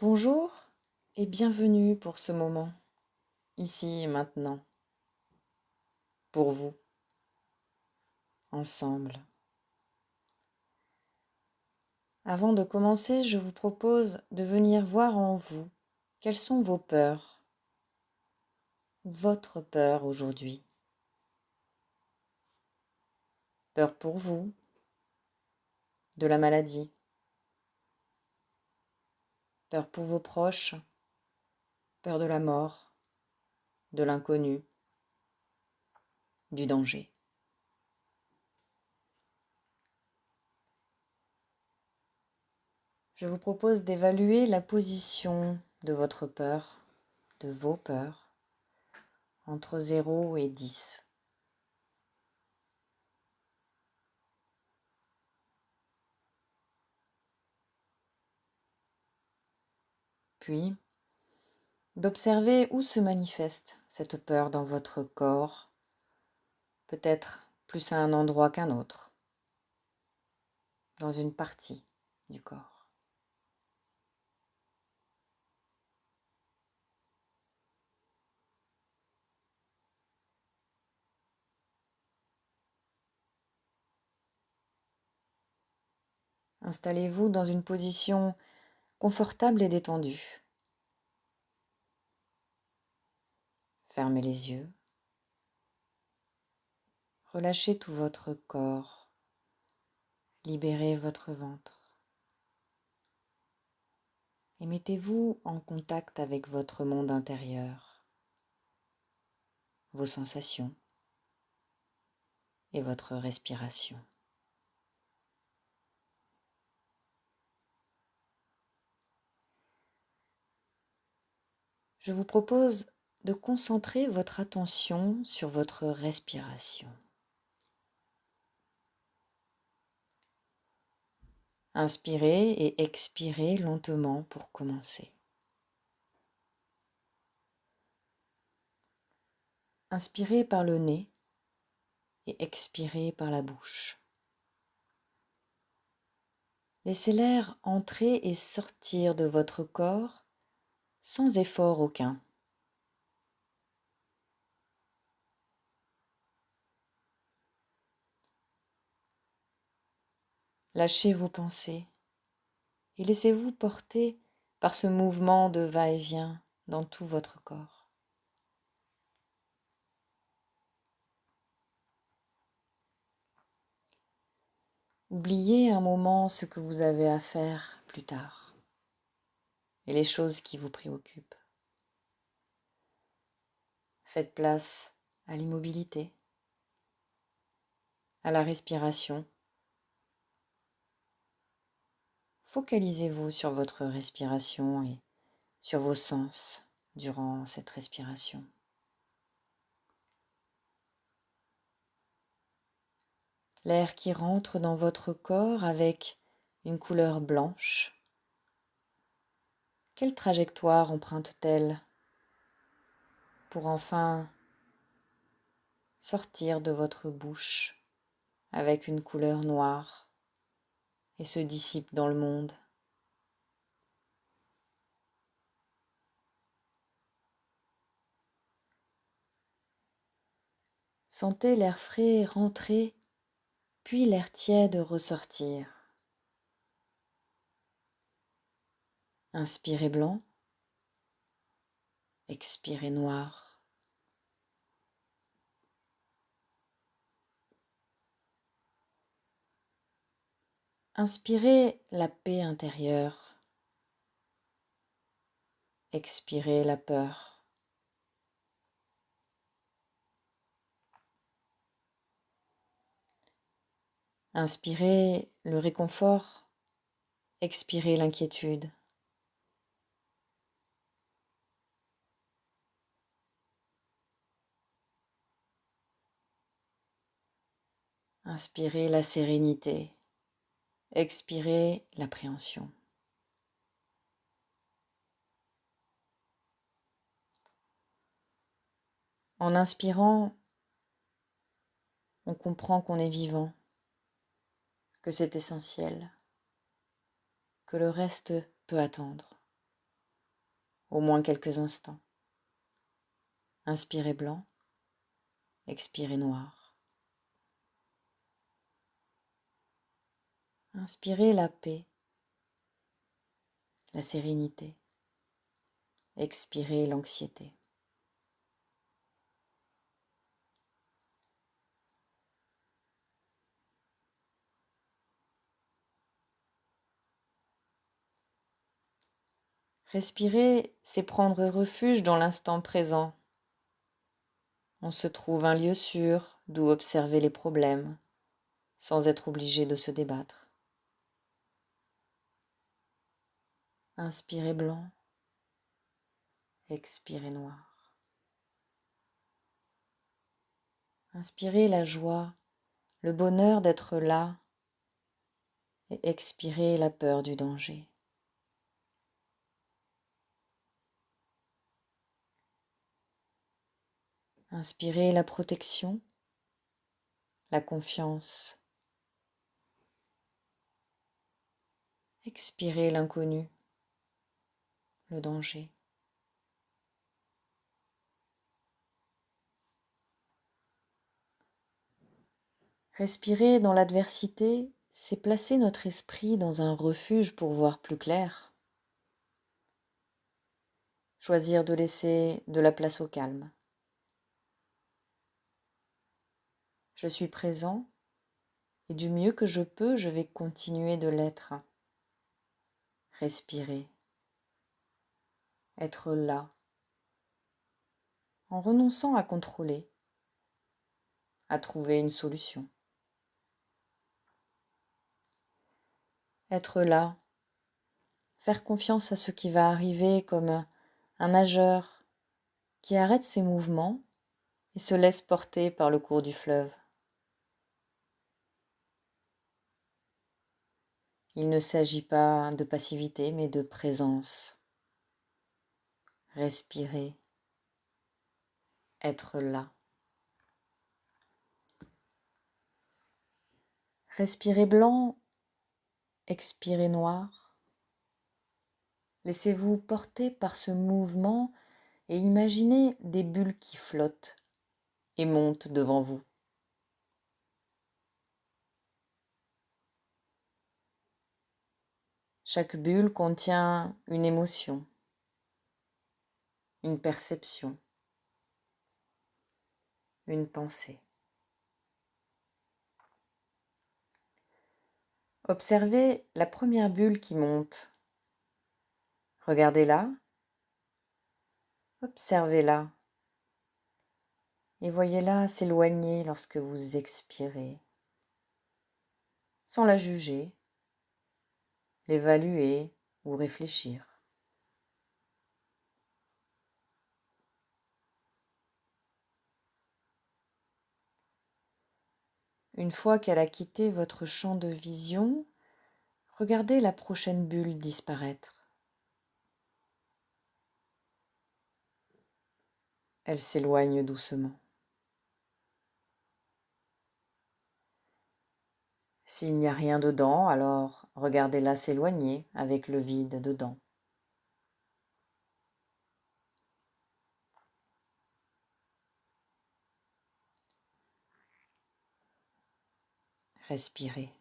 Bonjour et bienvenue pour ce moment, ici et maintenant, pour vous, ensemble. Avant de commencer, je vous propose de venir voir en vous quelles sont vos peurs, votre peur aujourd'hui. Peur pour vous, de la maladie, peur pour vos proches, peur de la mort, de l'inconnu, du danger. Je vous propose d'évaluer la position de votre peur, de vos peurs, entre 0 et 10. Puis, d'observer où se manifeste cette peur dans votre corps, peut-être plus à un endroit qu'un autre, dans une partie du corps. Installez-vous dans une position confortable et détendue. Fermez les yeux. Relâchez tout votre corps. Libérez votre ventre. Et mettez-vous en contact avec votre monde intérieur, vos sensations et votre respiration. Je vous propose de concentrer votre attention sur votre respiration. Inspirez et expirez lentement pour commencer. Inspirez par le nez et expirez par la bouche. Laissez l'air entrer et sortir de votre corps sans effort aucun. Lâchez vos pensées et laissez-vous porter par ce mouvement de va-et-vient dans tout votre corps. Oubliez un moment ce que vous avez à faire plus tard et les choses qui vous préoccupent. Faites place à l'immobilité, à la respiration. Focalisez-vous sur votre respiration et sur vos sens durant cette respiration. L'air qui rentre dans votre corps avec une couleur blanche. Quelle trajectoire emprunte-t-elle pour enfin sortir de votre bouche avec une couleur noire et se dissipe dans le monde? Sentez l'air frais rentrer, puis l'air tiède ressortir. Inspirez blanc, expirez noir. Inspirez la paix intérieure, expirez la peur. Inspirez le réconfort, expirez l'inquiétude. Inspirez la sérénité, expirez l'appréhension. En inspirant, on comprend qu'on est vivant, que c'est essentiel, que le reste peut attendre. au moins quelques instants. Inspirez blanc, expirez noir. Inspirez la paix, la sérénité. Expirez l'anxiété. Respirer, c'est prendre refuge dans l'instant présent. On se trouve un lieu sûr d'où observer les problèmes, sans être obligé de se débattre. Inspirez blanc, expirez noir. Inspirez la joie, le bonheur d'être là, et expirez la peur du danger. Inspirez la protection, la confiance. Expirez l'inconnu, le danger. Respirer dans l'adversité, c'est placer notre esprit dans un refuge pour voir plus clair. Choisir de laisser de la place au calme. Je suis présent et du mieux que je peux, je vais continuer de l'être. Respirer. Être là. En renonçant à contrôler, à trouver une solution. Être là. Faire confiance à ce qui va arriver comme un nageur qui arrête ses mouvements et se laisse porter par le cours du fleuve. Il ne s'agit pas de passivité, mais de présence. Respirer, être là. Respirez blanc, expirez noir. Laissez-vous porter par ce mouvement et imaginez des bulles qui flottent et montent devant vous. Chaque bulle contient une émotion, une perception, une pensée. Observez la première bulle qui monte. Regardez-la, observez-la et voyez-la s'éloigner lorsque vous expirez, sans la juger, l'évaluer ou réfléchir. Une fois qu'elle a quitté votre champ de vision, regardez la prochaine bulle disparaître. Elle s'éloigne doucement. S'il n'y a rien dedans, alors regardez-la s'éloigner avec le vide dedans. Respirez.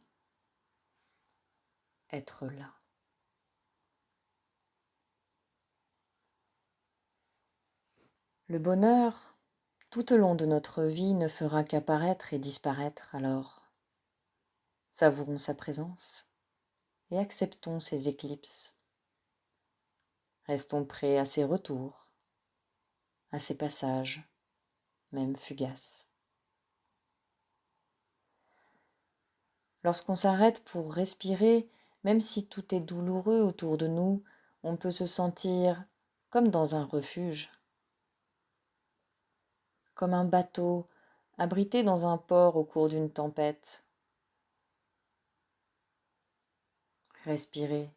Être là. Le bonheur, tout au long de notre vie, ne fera qu'apparaître et disparaître, alors savourons sa présence et acceptons ses éclipses. Restons prêts à ses retours, à ses passages, même fugaces. Lorsqu'on s'arrête pour respirer, même si tout est douloureux autour de nous, on peut se sentir comme dans un refuge, comme un bateau abrité dans un port au cours d'une tempête. Respirer,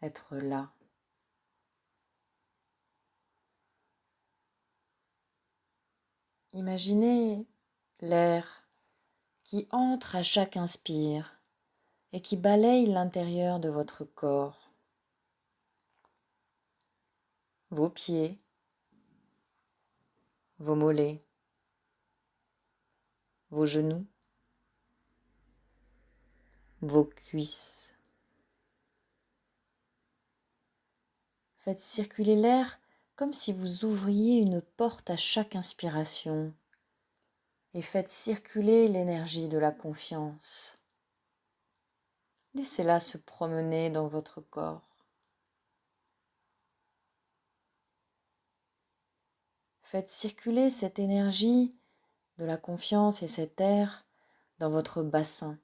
être là. Imaginez l'air qui entre à chaque inspire et qui balaye l'intérieur de votre corps. vos pieds, vos mollets, vos genoux, vos cuisses. Faites circuler l'air comme si vous ouvriez une porte à chaque inspiration et faites circuler l'énergie de la confiance. Laissez-la se promener dans votre corps. Faites circuler cette énergie de la confiance et cet air dans votre bassin,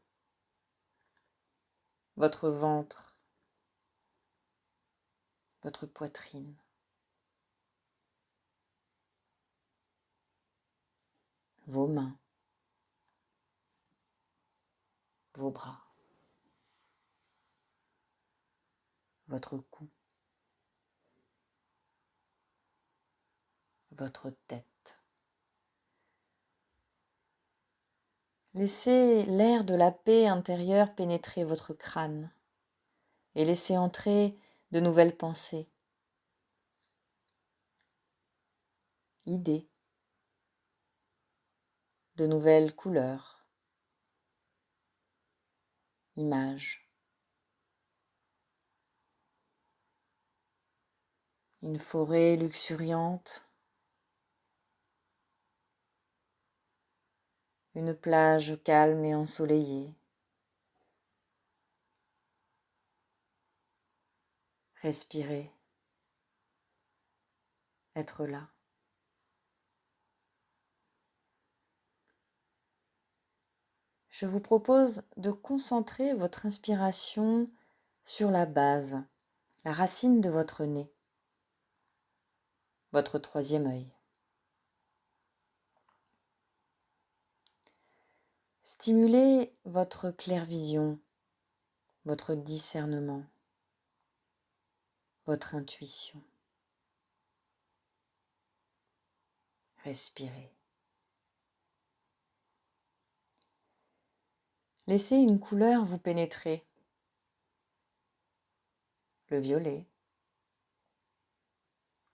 votre ventre, votre poitrine, vos mains, vos bras, votre cou, votre tête. Laissez l'air de la paix intérieure pénétrer votre crâne et laissez entrer de nouvelles pensées, idées, de nouvelles couleurs, images. Une forêt luxuriante, une plage calme et ensoleillée. Respirez, être là. Je vous propose de concentrer votre inspiration sur la base, la racine de votre nez, votre troisième œil. Stimulez votre clairvision, votre discernement, votre intuition. Respirez. Laissez une couleur vous pénétrer. Le violet,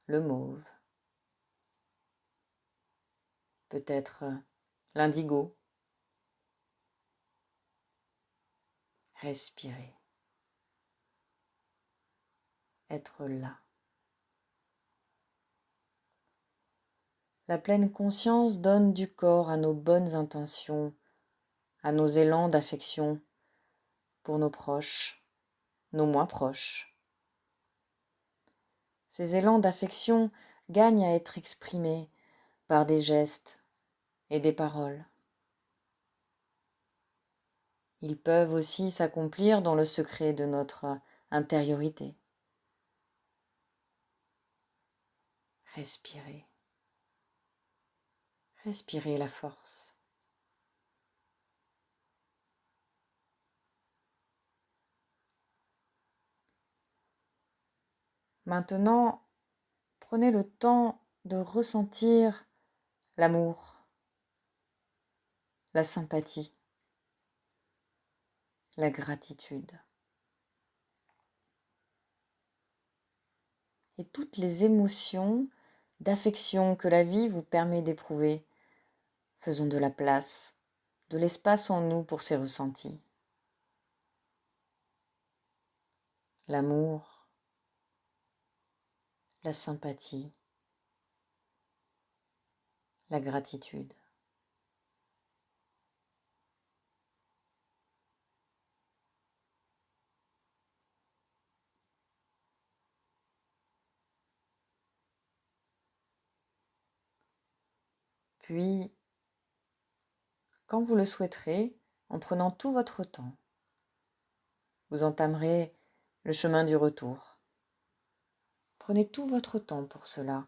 le mauve, peut-être l'indigo. Respirez. Être là. La pleine conscience donne du corps à nos bonnes intentions, à nos élans d'affection pour nos proches, nos moins proches. Ces élans d'affection gagnent à être exprimés par des gestes et des paroles. Ils peuvent aussi s'accomplir dans le secret de notre intériorité. Respirez. Respirez la force. Maintenant, prenez le temps de ressentir l'amour, la sympathie, la gratitude et toutes les émotions d'affection que la vie vous permet d'éprouver. Faisons de la place, de l'espace en nous pour ces ressentis. L'amour, la sympathie, la gratitude. Puis, quand vous le souhaiterez, en prenant tout votre temps, vous entamerez le chemin du retour. Prenez tout votre temps pour cela.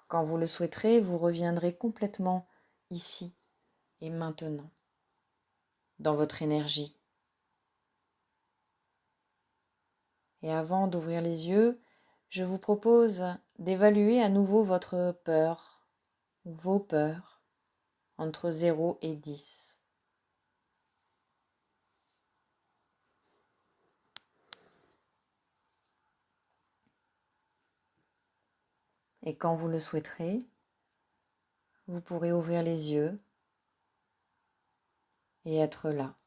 Quand vous le souhaiterez, vous reviendrez complètement ici et maintenant, dans votre énergie. Et avant d'ouvrir les yeux, je vous propose d'évaluer à nouveau votre peur, vos peurs, entre 0 et 10. Et quand vous le souhaiterez, vous pourrez ouvrir les yeux et être là,